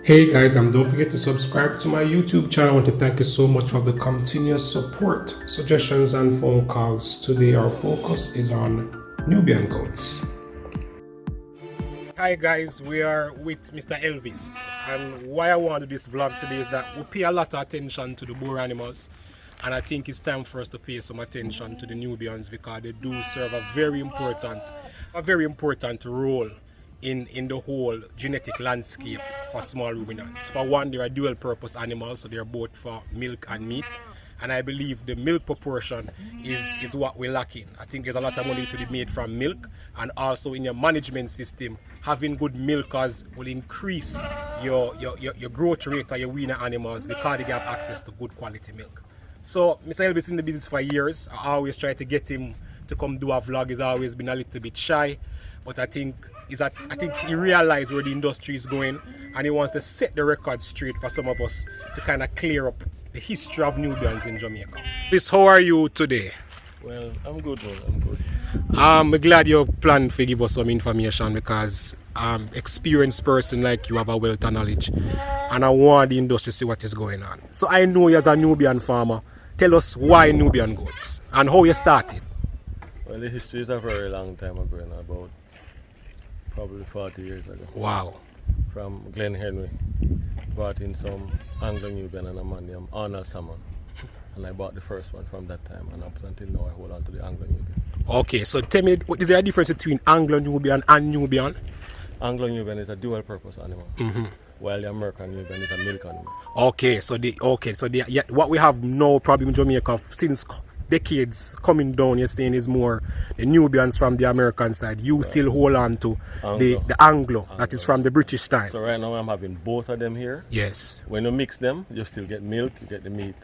Hey guys, don't forget to subscribe to my YouTube channel. I want to thank you so much for the continuous support, suggestions, and phone calls. Today, our focus is on Nubian goats. Hi guys, we are with Mr. Elvis, and why I want to do this vlog today is that we pay a lot of attention to the Boer animals, and I think it's time for us to pay some attention to the Nubians because they do serve a very important role in the whole genetic landscape for small ruminants. For one, they're a dual purpose animals, so they're both for milk and meat. And I believe the milk proportion is what we're lacking. I think there's a lot of money to be made from milk, and also in your management system, having good milkers will increase your growth rate of your weaner animals because they have access to good quality milk. So Mr. Elvis is in the business for years. I always try to get him to come do a vlog. He's always been a little bit shy, but I think he realized where the industry is going, and he wants to set the record straight for some of us to kind of clear up the history of Nubians in Jamaica. How are you today? Well, I'm good, man. I'm good. I'm glad you plan to give us some information because experienced person like you have a wealth of knowledge, and I want the industry to see what is going on. So I know you as a Nubian farmer. Tell us why Nubian goats and how you started. Well, the history is a very long time ago, about probably 40 years ago. Wow. From Glen Henry, brought in some Anglo Nubian and a man named Arnold Salmon. And I bought the first one from that time, and up until now I hold on to the Anglo Nubian. Okay, so tell me, is there a difference between Anglo Nubian and Nubian? Anglo Nubian is a dual purpose animal, while the American Nubian is a milk animal. What we have now problem in Jamaica since decades coming down, you're saying, is more the Nubians from the American side. You still hold on to the Anglo that is from the British time. So right now I'm having both of them here. Yes. When you mix them, you still get milk, you get the meat.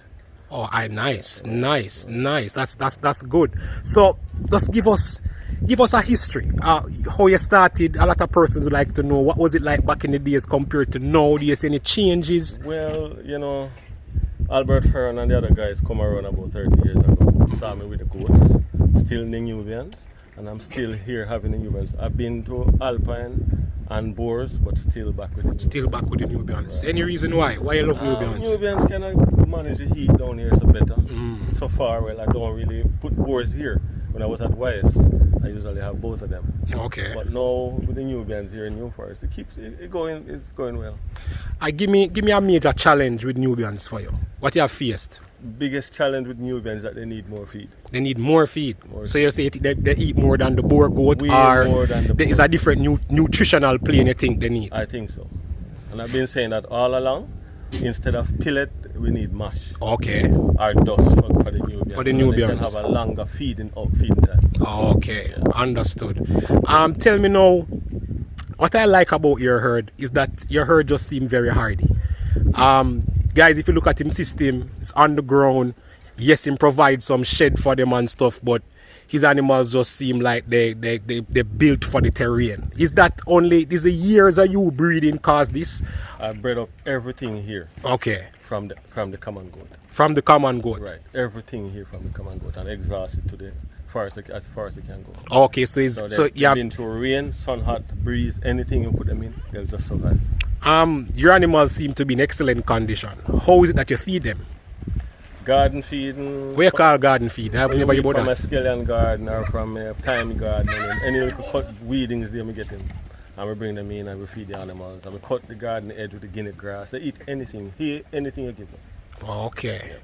Oh, nice. That's good. So just give us a history. How you started. A lot of persons would like to know what was it like back in the days compared to now. Do you see any changes? Well, Albert Hearn and the other guys come around about 30 years ago, saw me with the goats, still in the Nubians, and I'm still here having the Nubians. I've been to Alpine and Boers, but still back with the Nubians. Still back with the Nubians. Right. Any reason why? Why you love Nubians? Nubians can manage the heat down here so better. So far, well, I don't really put Boers here. When I was at YS, I usually have both of them. Okay. But now with the Nubians here in New Forest, it keeps it going. It's going well. Give me a major challenge with Nubians for you. What you have faced? Biggest challenge with Nubians is that they need more feed. They need more feed. So you say they eat more than the Boer goat, or there is a different nutritional plan you think they need? I think so. And I've been saying that all along. Instead of pellet, we need mash. Okay. Or dust for the Nubians. For the Nubians. So they can have a longer feeding time. Okay, yeah. Understood. Tell me now, what I like about your herd is that your herd just seems very hardy. Guys, if you look at him system, it's on the ground. Yes, he provides some shed for them and stuff, but his animals just seem like they built for the terrain. Is that only, is the years of you breeding cause this? I bred up everything here. Okay. From the common goat. From the common goat? Right. Everything here from the common goat, and exhaust it to the forest as far as it can go. Okay, so you have been through rain, sun, hot, breeze, anything you put them in, they'll just survive. Your animals seem to be in excellent condition. How is it that you feed them? Garden feeding. What you call garden feed? I've never heard about that. From a scallion garden or from a thyme garden, and any little cut weedings they we get in. And we bring them in and we feed the animals. And we cut the garden edge with the guinea grass. They eat anything. Here, anything you give them. Okay. Yeah.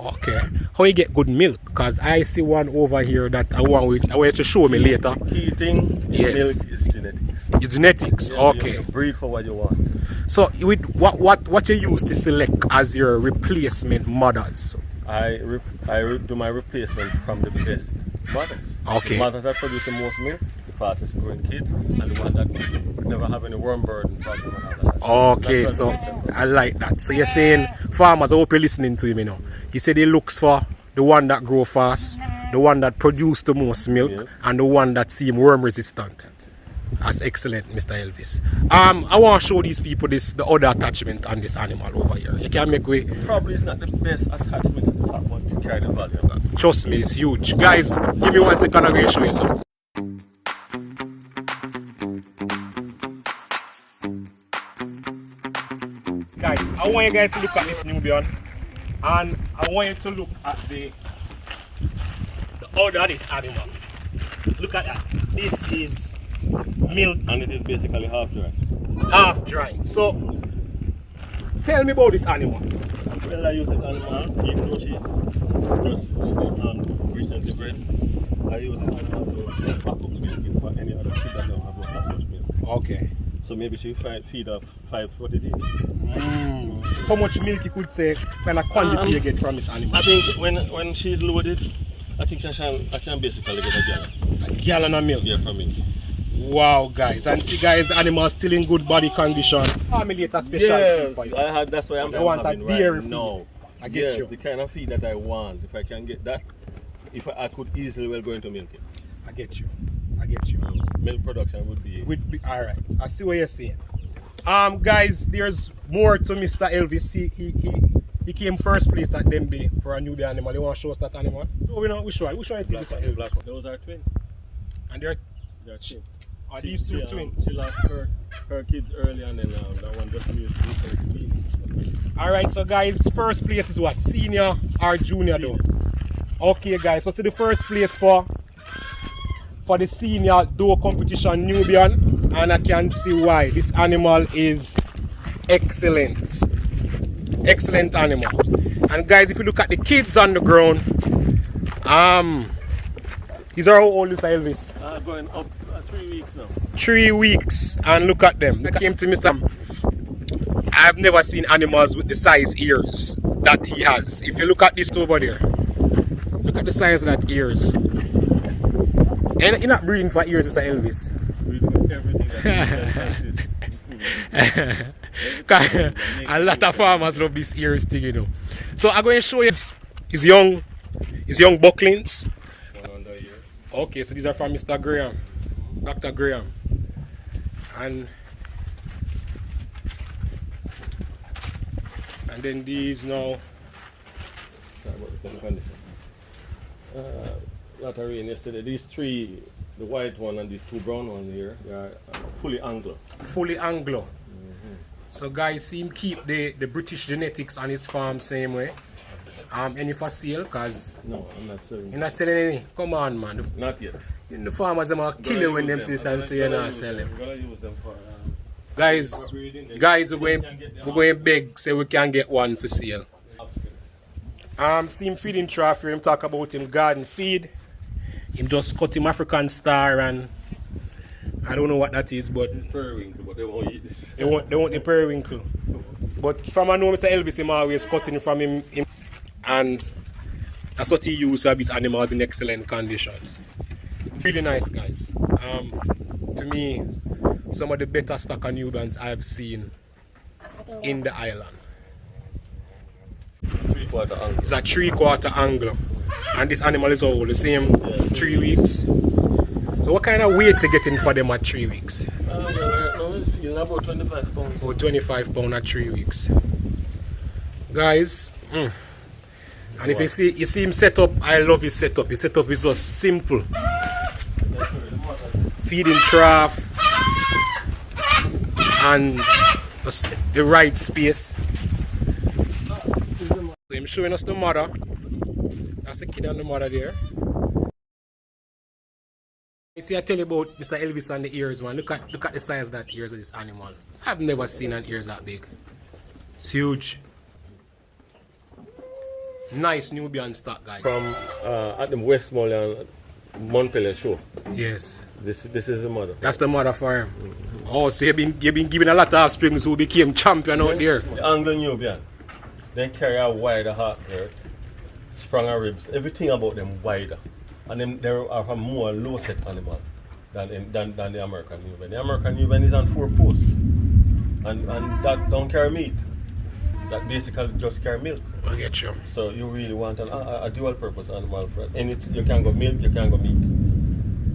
Okay. How you get good milk? Because I see one over here that I want you to show me later. Key thing, yes. Milk is genetics. It's genetics. Yeah, okay. You breed for what you want. So with what you use to select as your replacement mothers? I do my replacement from the best mothers. Okay. The mothers that produce the most milk, the fastest growing kids, and the one that never have any worm burden problem. Okay, so I like that. So you're saying farmers, I hope you're listening to him, He said he looks for the one that grow fast, the one that produce the most milk, and the one that seem worm resistant. That's excellent, Mr. Elvis. I want to show these people the other attachment on this animal over here. You can make way. Probably it's not the best attachment at the top, but to carry the value of that. Trust me, it's huge. Guys, give me 1 second, I'm going to show you something. Guys, I want you guys to look at this Nubian, and I want you to look at the order of this animal. Look at that. This is milk, And it is basically half dry. half dry. So, tell me about this animal. Well, I use this animal, even though she's just recently bred. I use this animal to pack up the milk for any other kid that don't have as much milk. Okay. So maybe she feed off 5 for the day. How much milk you could say, kind of quantity you get from this animal? I think when she's loaded, I think I can basically get a gallon. A gallon of milk? Yeah, from me. Wow, guys. And see, guys, the animal is still in good body condition. Formulate a special feed for you. That's why I'm want a having dairy right feed. now. I get you. The kind of feed that I want. If I can get that, if I could easily well go into milk it. I get you. I get you. Milk production would be all right. I see what you're saying. Guys, there's more to Mr. Elvis. He came first place at Dembe for a Nubian animal. You want to show us that animal? No, we know which one. Which one it is, Mr. Elvis? black. Those are twins. And they're twins. are these two twins? She lost her kids early, and then that one just recently. Alright, so guys, first place is what? Senior or junior though? Okay guys, so see the first place for the senior doe competition Nubian, and I can see why. This animal is excellent. Excellent animal. And guys, if you look at the kids on the ground, these are how old is Elvis? Going up 3 weeks now. 3 weeks, and look at them. They came to Mr. I've never seen animals with the size ears that he has. If you look at this over there, look at the size of that ears. And you're not breeding for ears, Mr. Elvis. Breeding with everything that A lot of farmers love these ears thing, you know. So I'm going to show you his young bucklings. 1 under a year. Okay, so these are from Mr. Graham, Dr. Graham. And then these now. Sorry about the condition. Lot of rain yesterday. These 3, the white one and these 2 brown ones here, they are fully Anglo. Fully Anglo. So guys, see him keep the British genetics on his farm same way. Any for sale? Cause no, I'm not selling. You're not selling any? Come on, man. Not yet. The farmers them are kill you when them say something, so you're not selling. We're gonna use them for Guys, we're going beg say we can get one for sale. See him feeding trough here. Him talk about him garden feed. Him just cut him African star, and I don't know what that is, but it's periwinkle, but they won't eat this. They want the periwinkle. But from I know Mr. Elvis, him always cutting from him, and that's what he uses to have his animals in excellent conditions. Really nice, guys. To me, some of the better stock of Nubians I've seen in the island. 3/4 Anglo. It's a 3/4 Anglo, and this animal is old, the same 3 weeks. So what kind of weight you getting for them at 3 weeks? No, it's feeling about 25 pounds. About 25 pounds at 3 weeks. Guys, and if you see him set up, I love his setup. His setup is just simple. Feeding trough and just the right space. I'm showing us the mother. That's the kid and the mother there. You see, I tell you about Mr. Elvis and the ears, man. Look at the size of that ears of this animal. I've never seen an ears that big. It's huge. Nice Nubian stock, guys. From at the Westmoreland Montpellier show. Yes. This is the mother. That's the mother for him. Oh, so you've been giving a lot of offsprings who became champion out there. The Anglo Nubian. They carry a wider heart girth, stronger ribs, everything about them wider. And them they are a more low set animal than the American Nubian. The American Nubian is on 4 posts. And that don't carry meat. That basically just carry milk. I get you. So you really want a dual purpose animal for it. And you can go milk, you can go meat.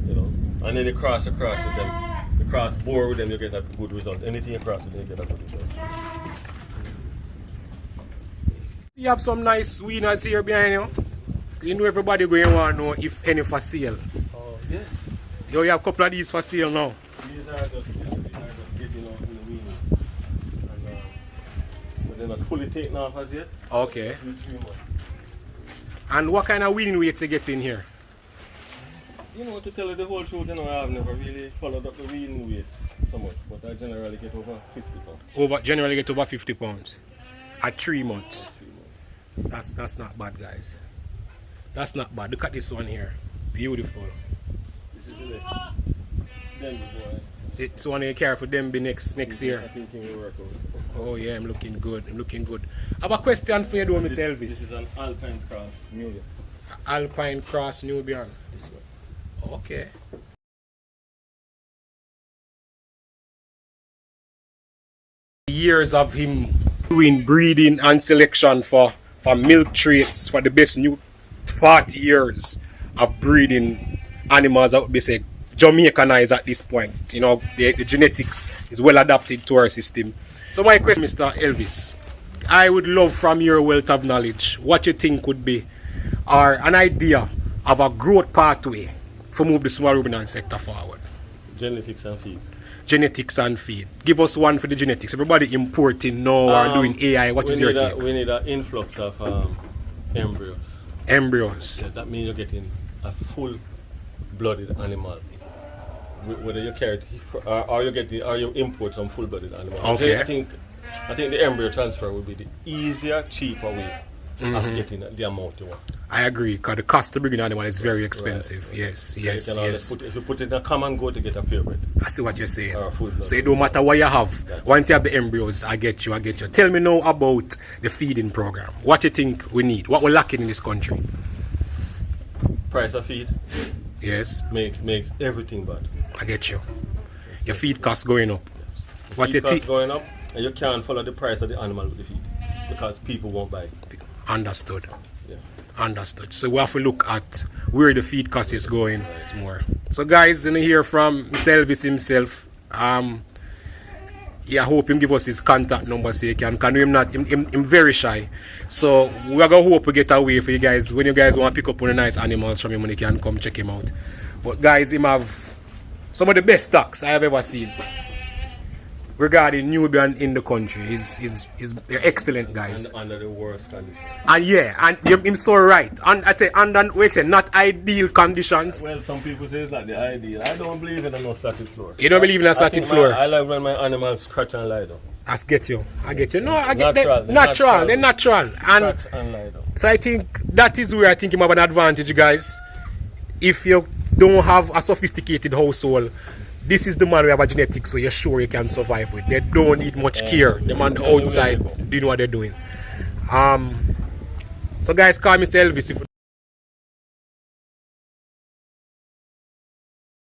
You know. And then you cross with them. You cross bore with them, you get a good result. Anything you cross with them, you get a good result. You have some nice winners here behind you. You know everybody going to want to know if any for sale. Oh, yes. You have a couple of these for sale now. These are just getting out in the weaning. And they're not fully taken off as yet. Okay. 3 months. And what kind of weaning weights you get in here? You know, to tell you the whole truth, you know, I've never really followed up the weaning weight so much, but I generally get over 50 pounds. Generally get over 50 pounds at 3 months. 3 months. That's not bad, guys. That's not bad. Look at this one here. Beautiful. This is the then boy. So one you care for them be next year. I think it will work out. Oh yeah, I'm looking good. I'm looking good. I have a question for you though, Mr. Elvis. This is an Alpine Cross Nubian. Alpine Cross Nubian. This one. Okay. Years of him doing breeding and selection for milk traits for the best new 40 years of breeding animals that would be say Jamaicanized at this point. You know, the genetics is well adapted to our system. So my question, Mr. Elvis, I would love from your wealth of knowledge what you think would be or an idea of a growth pathway for move the small ruminant sector forward. Genetics and feed. Genetics and feed. Give us one for the genetics. Everybody importing now or doing AI. What is your take? We need an influx of embryos. Embryos. Yeah, that means you're getting a full-blooded animal. Whether you carry it or you import some full-blooded animal. Okay. I think the embryo transfer would be the easier, cheaper way of getting the amount you want. I agree, because the cost to bring an animal is very expensive. Right. Yes. If you put it in a common go to get a purebred. I see what you're saying. So it don't matter what you have. Once you have the embryos, I get you. Tell me now about the feeding program. What you think we need? What we're lacking in this country? Price of feed. Yes. Makes everything bad. I get you. Your feed costs going up. What's feed your costs going up, and you can't follow the price of the animal with the feed because people won't buy it. Understood. Yeah. Understood. So we have to look at where the feed cost is going. It's more. So guys, you hear from Mr. Elvis himself. Yeah, I hope him give us his contact number so you can him very shy. So we are gonna hope we get away for you guys. When you guys want to pick up on the nice animals from him, when you can come check him out. But guys, him have some of the best stocks I have ever seen regarding Nubian in the country. They're excellent guys. And under the worst conditions. And yeah, and him so right. And I say under not ideal conditions. Well, some people say it's not the ideal. I don't believe in a no static floor. You don't believe in a static floor? I like when my animals scratch and lie down. I get you. No, I get natural. They're natural. And scratch and lie down. so I think that is where I think you have an advantage, guys. If you don't have a sophisticated household, this is the man we have a genetics where you're sure you can survive with. They don't need much care. Them on the outside doing what they're doing. So guys, call Mr. Elvis if